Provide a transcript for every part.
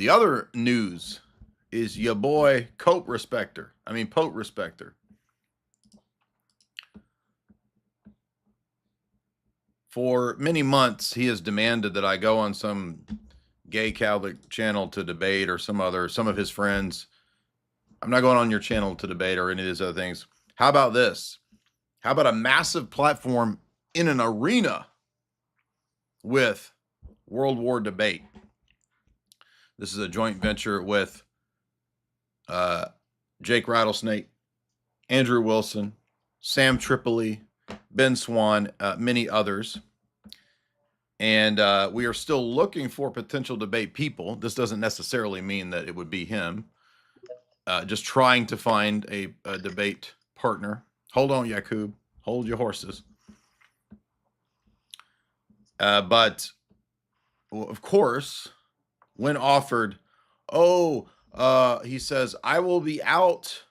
The other news is your boy Pope Respecter. For many months, he has demanded that I go on some gay Catholic channel to debate, or some of his friends. I'm not going on your channel to debate or any of these other things. How about this? How about a massive platform in an arena with World War Debate? This is a joint venture with Jake Rattlesnake, Andrew Wilson, Sam Tripoli, Ben Swan, many others. And we are still looking for potential debate people. This doesn't necessarily mean that it would be him. Just trying to find a debate partner. Hold on, Yakub. Hold your horses. But, of course, when offered, he says, I will be out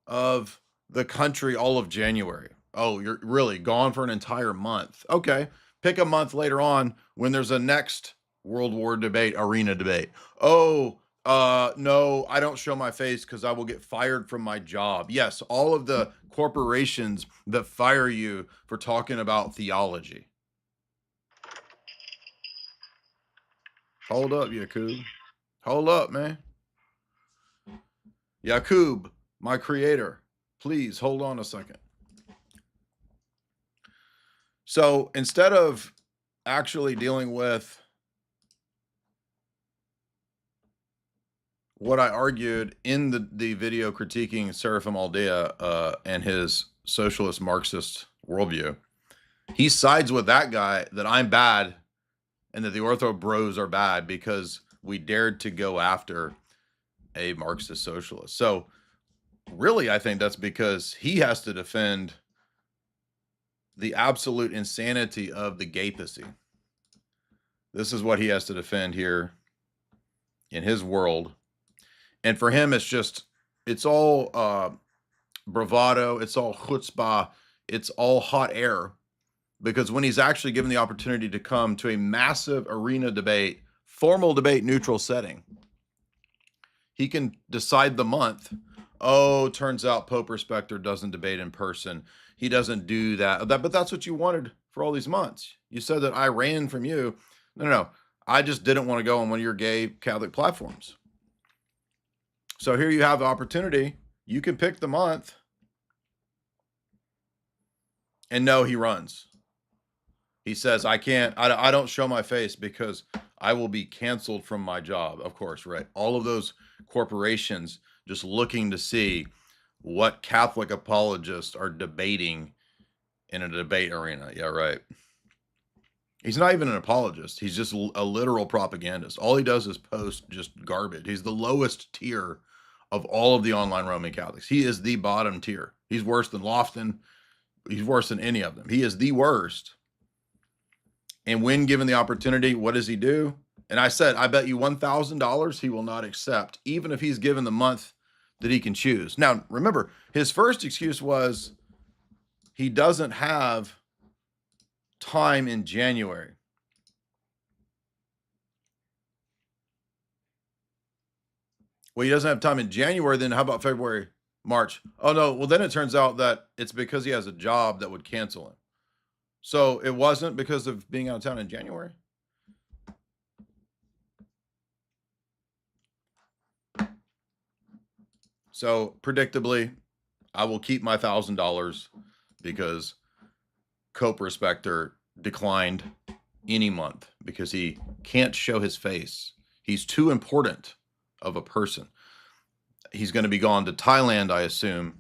of the country all of January. Oh, you're really gone for an entire month. Okay. Pick a month later on when there's a next World War debate, arena debate. No, I don't show my face because I will get fired from my job. Yes, all of the corporations that fire you for talking about theology. Hold up, Yakub. Hold up, man. Yakub, my creator, please hold on a second. So instead of actually dealing with what I argued in the video critiquing Seraphim Aldea and his socialist Marxist worldview, he sides with that guy that I'm bad and that the Ortho Bros are bad because we dared to go after a Marxist socialist. So really, I think that's because he has to defend the absolute insanity of the gaypacy. This is what he has to defend here in his world. And for him, it's all bravado, it's all chutzpah, it's all hot air. Because when he's actually given the opportunity to come to a massive arena debate, formal debate, neutral setting, he can decide the month. Oh, turns out Pope Respecter doesn't debate in person. He doesn't do that. But that's what you wanted for all these months. You said that I ran from you. No. I just didn't want to go on one of your gay Catholic platforms. So here you have the opportunity. You can pick the month. And no, he runs. He says, I don't show my face because I will be canceled from my job. Of course, right? All of those corporations just looking to see what Catholic apologists are debating in a debate arena. Yeah, right. He's not even an apologist. He's just a literal propagandist. All he does is post just garbage. He's the lowest tier of all of the online Roman Catholics. He is the bottom tier. He's worse than Lofton. He's worse than any of them. He is the worst. And when given the opportunity, what does he do? And I said, I bet you $1,000 he will not accept, even if he's given the month that he can choose. Now, remember, his first excuse was he doesn't have time in January. Well, he doesn't have time in January, then how about February, March? Oh, no. Well, then it turns out that it's because he has a job that would cancel him. So it wasn't because of being out of town in January? So predictably, I will keep my $1,000 because Cope Respecter declined any month because he can't show his face. He's too important of a person. He's going to be gone to Thailand, I assume,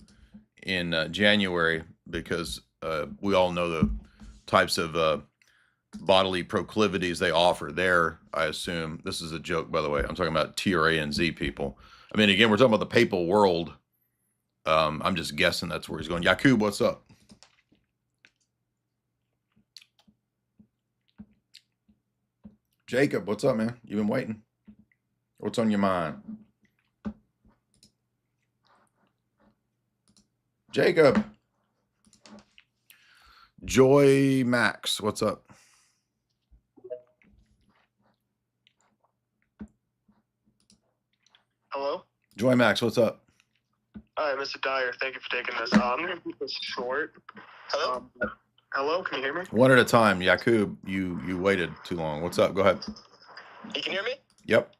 in January because we all know the types of bodily proclivities they offer there, I assume. This is a joke, by the way. I'm talking about TRA and Z people. I mean, again, we're talking about the papal world. I'm just guessing that's where he's going. Yakub, what's up? Jacob, what's up, man? You been waiting? What's on your mind? Jacob. Joy Max, what's up? Hello? Joy Max, what's up? Hi, Mr. Dyer. Thank you for taking this. I'm going to keep this short. Hello? Hello, can you hear me? One at a time. Yakub, you waited too long. What's up? Go ahead. You can hear me? Yep.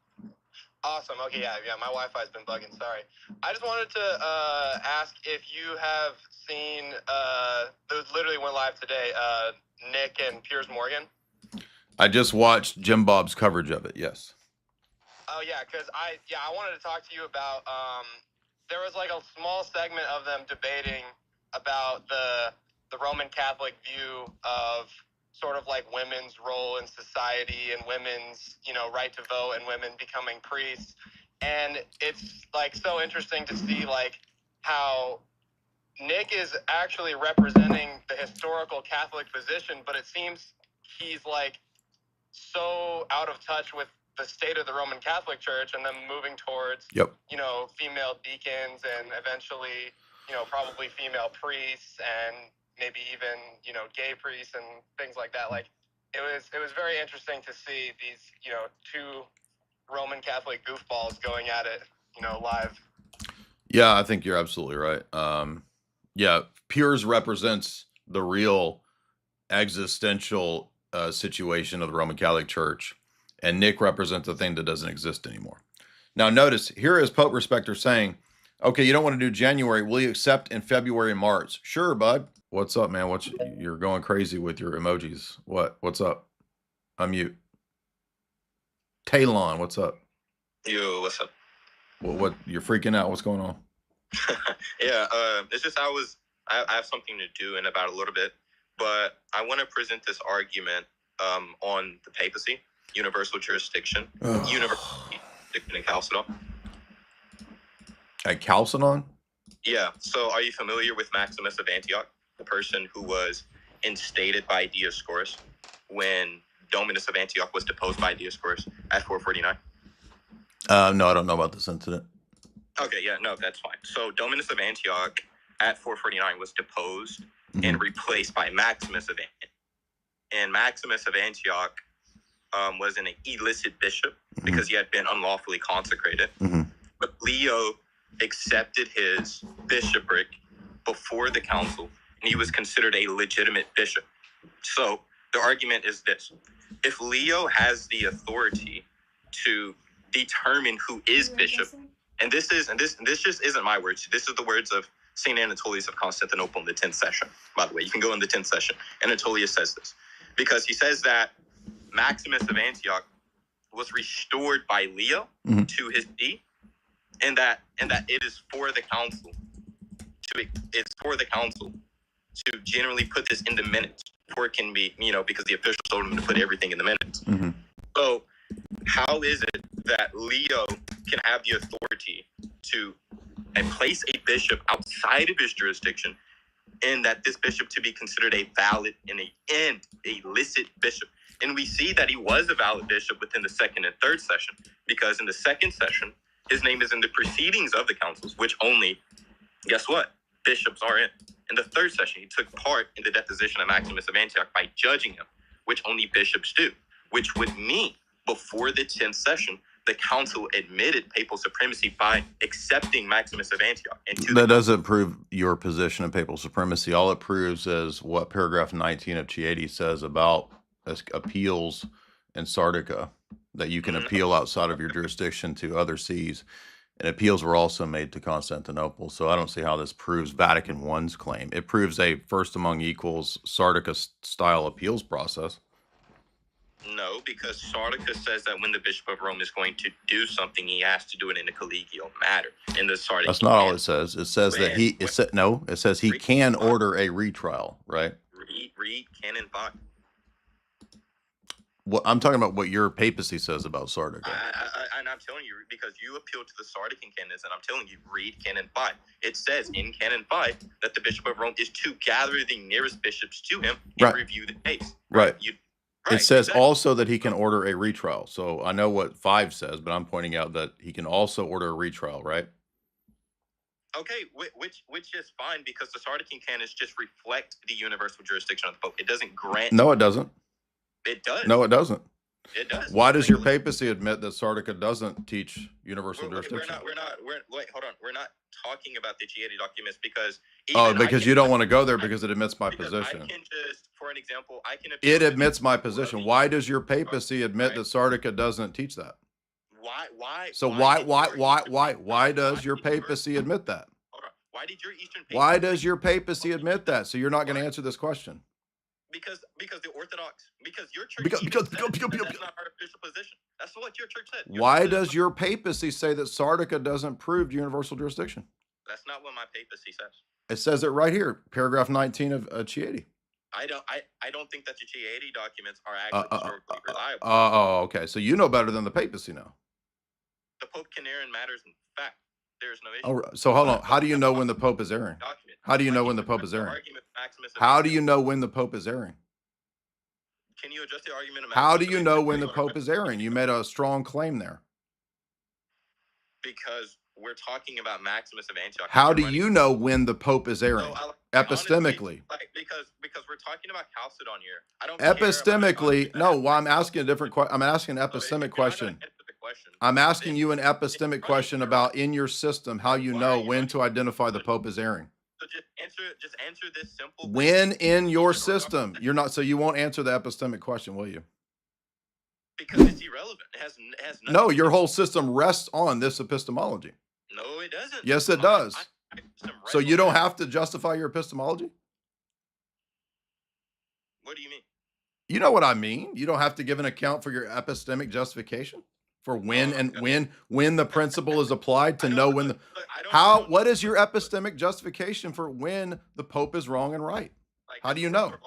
Awesome. Okay, yeah, my Wi-Fi's been bugging. Sorry. I just wanted to ask if you have seen, those literally went live today, Nick and Piers Morgan. I just watched Jim Bob's coverage of it. Yes. Oh, yeah, because I wanted to talk to you about, there was like a small segment of them debating about the Roman Catholic view of sort of like women's role in society and women's, right to vote and women becoming priests. And it's like so interesting to see like how Nick is actually representing the historical Catholic position, but it seems he's like so out of touch with the state of the Roman Catholic Church and them moving towards, female deacons and eventually, probably female priests and maybe even, gay priests and things like that. Like it was very interesting to see these, two Roman Catholic goofballs going at it, live. Yeah, I think you're absolutely right. Piers represents the real existential situation of the Roman Catholic Church, and Nick represents the thing that doesn't exist anymore. Now, notice here is Pope Respecter saying, "Okay, you don't want to do January. Will you accept in February and March?" Sure, bud. What's up, man? You're going crazy with your emojis? What's up? Unmute. Talon, what's up? Yo, what's up? What you're freaking out? What's going on? Yeah, it's just I have something to do in about a little bit, but I want to present this argument on the papacy, universal jurisdiction, universal jurisdiction in Chalcedon. At Chalcedon? Yeah. So, are you familiar with Maximus of Antioch, the person who was instated by Dioscorus when Dominus of Antioch was deposed by Dioscorus at 449? No, I don't know about this incident. Okay, yeah, no, that's fine. So Dominus of Antioch at 449 was deposed and replaced by Maximus of Antioch. And Maximus of Antioch was an illicit bishop because he had been unlawfully consecrated. But Leo accepted his bishopric before the council, and he was considered a legitimate bishop. So the argument is this: if Leo has the authority to determine who is bishop, and this just isn't my words. This is the words of St. Anatolius of Constantinople in the 10th session. By the way, you can go in the 10th session. Anatolius says this because he says that Maximus of Antioch was restored by Leo to his see, and that it is for the council to generally put this in the minutes before it can be, because the official told him to put everything in the minutes. So how is it that Leo can have the authority to place a bishop outside of his jurisdiction, and that this bishop to be considered a valid and a licit bishop? And we see that he was a valid bishop within the second and third session, because in the second session, his name is in the proceedings of the councils, which only, guess what, bishops are in. In the third session, he took part in the deposition of Maximus of Antioch by judging him, which only bishops do, which would mean before the 10th session, the council admitted papal supremacy by accepting Maximus of Antioch. That doesn't prove your position of papal supremacy. All it proves is what paragraph 19 of Chieti says about appeals in Sardica, that you can appeal outside of your jurisdiction to other sees, and appeals were also made to Constantinople. So I don't see how this proves Vatican I's claim. It proves a first among equals Sardica-style appeals process. No, because Sardica says that when the Bishop of Rome is going to do something, he has to do it in a collegial matter. In the Sardica, that's not all it says. It says that it says he can order a retrial, right? Read Canon 5. Well, I'm talking about what your papacy says about Sardica. And I'm telling you, because you appeal to the Sardican canons, and I'm telling you, read Canon 5. It says in Canon 5 that the Bishop of Rome is to gather the nearest bishops to him and review the case. Right. It says also that he can order a retrial. So I know what 5 says, but I'm pointing out that he can also order a retrial, right? Okay, which is fine, because the Sardican canons just reflect the universal jurisdiction of the Pope. It doesn't grant. No, it doesn't. It does. No, it doesn't. It does. Why does your papacy admit that Sardica doesn't teach universal jurisdiction? Wait, hold on. We're not talking about the Chieti documents because because you don't want to go there because it admits my position. I can just, for an example, I can. It admits my position. Why does your papacy admit that Sardica doesn't teach that? Why? So why does your papacy admit that? Hold on. Why did your Eastern? Why does your papacy admit that? So you're not going to answer this question. Because the Orthodox, because your church because that's not our official position. That's what your church said. Why does your papacy say that Sardica doesn't prove universal jurisdiction? That's not what my papacy says. It says it right here, paragraph 19 of Chieti. I don't think that the Chieti documents are actually historically reliable. Okay. So you know better than the papacy now. The Pope can err in matters in fact. There's no issue. So hold on. How do you know when the Pope is erring? How do you know when the Pope is erring? How do you know when the Pope is erring? Can you adjust the argument? How do you know when the Pope is erring? You made a strong claim there. Because we're talking about Maximus of Antioch. How do you know when the Pope is erring? Epistemically. Because we're talking about Chalcedon here. I don't epistemically. No, well, I'm asking a different question. I'm asking an epistemic question. I'm asking you an epistemic question about in your system how you know when to identify the Pope as erring. So just answer this simple. When in your system, you're not. So you won't answer the epistemic question, will you? Because it's irrelevant. It has nothing. No, your whole system rests on this epistemology. No, it doesn't. Yes, it does. So you don't have to justify your epistemology? What do you mean? You know what I mean. You don't have to give an account for your epistemic justification for when when the principle is applied to know when the what is your epistemic justification for when the Pope is wrong and right? How do you know? Dude,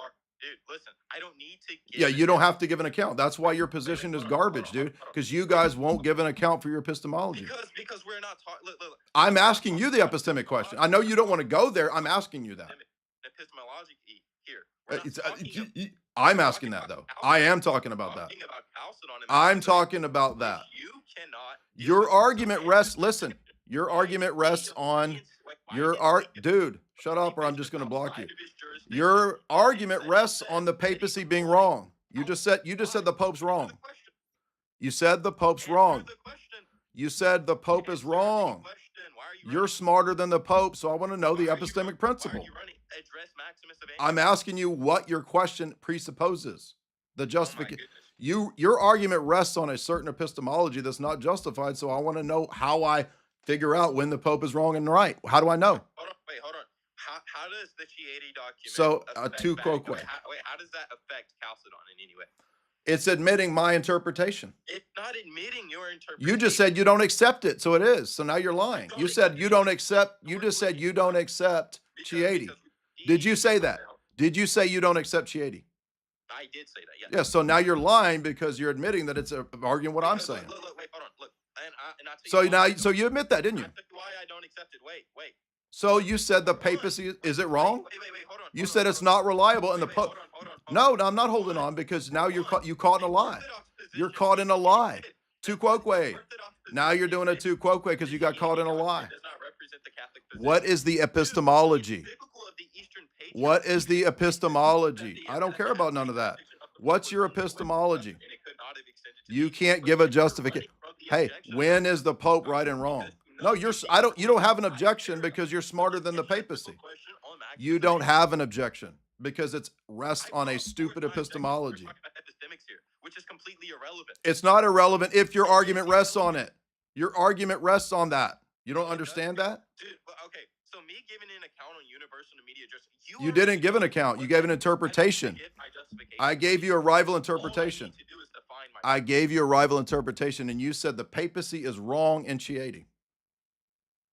listen, I don't need to give Yeah, you don't have to give an account. That's why your position is garbage, dude, because you guys won't give an account for your epistemology. Because we're not talking. I'm asking you the epistemic question. I know you don't want to go there. I'm asking you that. Epistemology here. I'm asking that, though. I am talking about that. I'm talking about that. You cannot. Your argument rests, listen, your argument rests on dude, shut up or I'm just going to block you. Your argument rests on the papacy being wrong. You just said the Pope's wrong. You said the Pope's wrong. You said the Pope is wrong. You're smarter than the Pope, so I want to know the epistemic principle. I'm asking you what your question presupposes. The justification. Your argument rests on a certain epistemology that's not justified, so I want to know how I figure out when the Pope is wrong and right. How do I know? Hold on. How does the Chieti document? So tu quoque. How does that affect Chalcedon in any way? It's admitting my interpretation. It's not admitting your interpretation. You just said you don't accept it, so it is. So now you're lying. You said you don't accept. You just said you don't accept Chieti. Did you say that? Did you say you don't accept Chieti? I did say that. Yeah. Yeah. So now you're lying because you're admitting that it's arguing what I'm saying. Wait, hold on. Look, so you admit that, didn't you? I'll tell you why I don't accept it. Wait. So you said the papacy, is it wrong? Wait, hold on. You said it's not reliable and the Pope. No, I'm not holding on because now you caught in a lie. You're caught in a lie. Tu quoque. Now you're doing a tu quoque because you got caught in a lie. What is the epistemology? What is the epistemology? I don't care about none of that. What's your epistemology? You can't give a justification. Hey, when is the Pope right and wrong? No, you don't have an objection because you're smarter than the papacy. You don't have an objection because it rests on a stupid epistemology. Which is completely irrelevant. It's not irrelevant if your argument rests on it. Your argument rests on that. You don't understand that? Dude, okay, so me giving an account on universal media just you didn't give an account. You gave an interpretation. I gave you a rival interpretation. I gave you a rival interpretation, and you said the papacy is wrong in Chieti.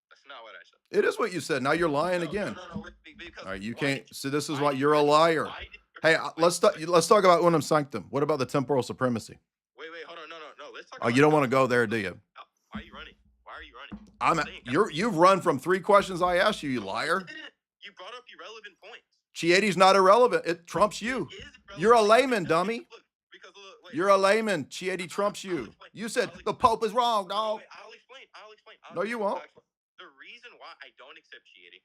That's not what I said. It is what you said. Now you're lying again. All right, you can't. So this is why you're a liar. Hey, let's talk about unum sanctum. What about the temporal supremacy? Wait, hold on. No. Let's talk. Oh, you don't want to go there, do you? Why are you running? You've run from 3 questions I asked you, you liar. You brought up irrelevant points. Chieti's not irrelevant. It trumps you. You're a layman, dummy. You're a layman. Chieti trumps you. You said the Pope is wrong, dog. I'll explain. No, you won't. The reason why I don't accept Chieti,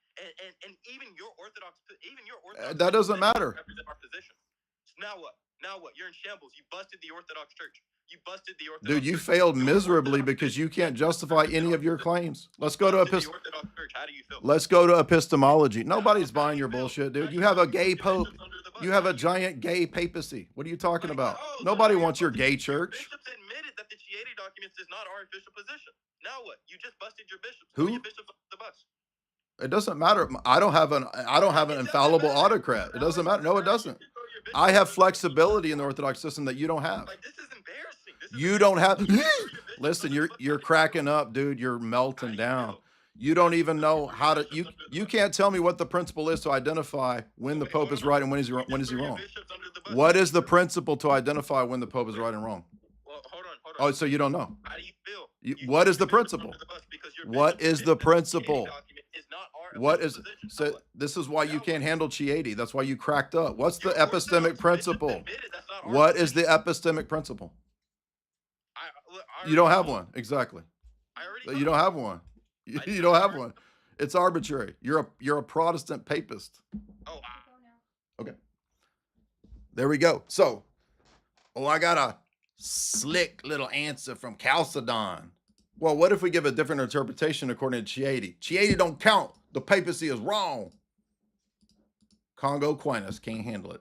and even your Orthodox, that doesn't matter. Represent our position. It's Now what? Now what? You're in shambles. You busted the Orthodox Church. You busted the Orthodox Dude, you Church. failed miserably because you can't justify any of your claims. Let's go to Orthodox Church. How do you feel? Let's go to epistemology. Nobody's buying your bullshit, dude. You have a gay pope. You have a giant gay papacy. What are you talking about? Nobody wants your gay church. Bishops admitted that the Chieti documents is not our official position. Now what? You just busted your bishops. Who? Throw your bishops under the bus. It doesn't matter. I don't have an infallible autocrat. It doesn't matter. No, it doesn't. I have flexibility in the Orthodox system that you don't have. Like, this is embarrassing. You don't have. Listen, you're cracking up, dude. You're melting down. You don't even know how to. You can't tell me what the principle is to identify when the Pope is right and when is he wrong. What is the principle to identify when the Pope is right and wrong? Well, hold on. Oh, so you don't know. How do you feel? What is the principle? What is the principle? What is so? This is why you can't handle Chieti. That's why you cracked up. What's the epistemic principle? What is the epistemic principle? You don't have one. Exactly. You don't have one. You don't have one. It's arbitrary. You're a Protestant papist. Oh, Okay. There we go. So, I got a slick little answer from Chalcedon. Well, what if we give a different interpretation according to Chieti? Chieti don't count. The papacy is wrong. Congo Aquinas can't handle it.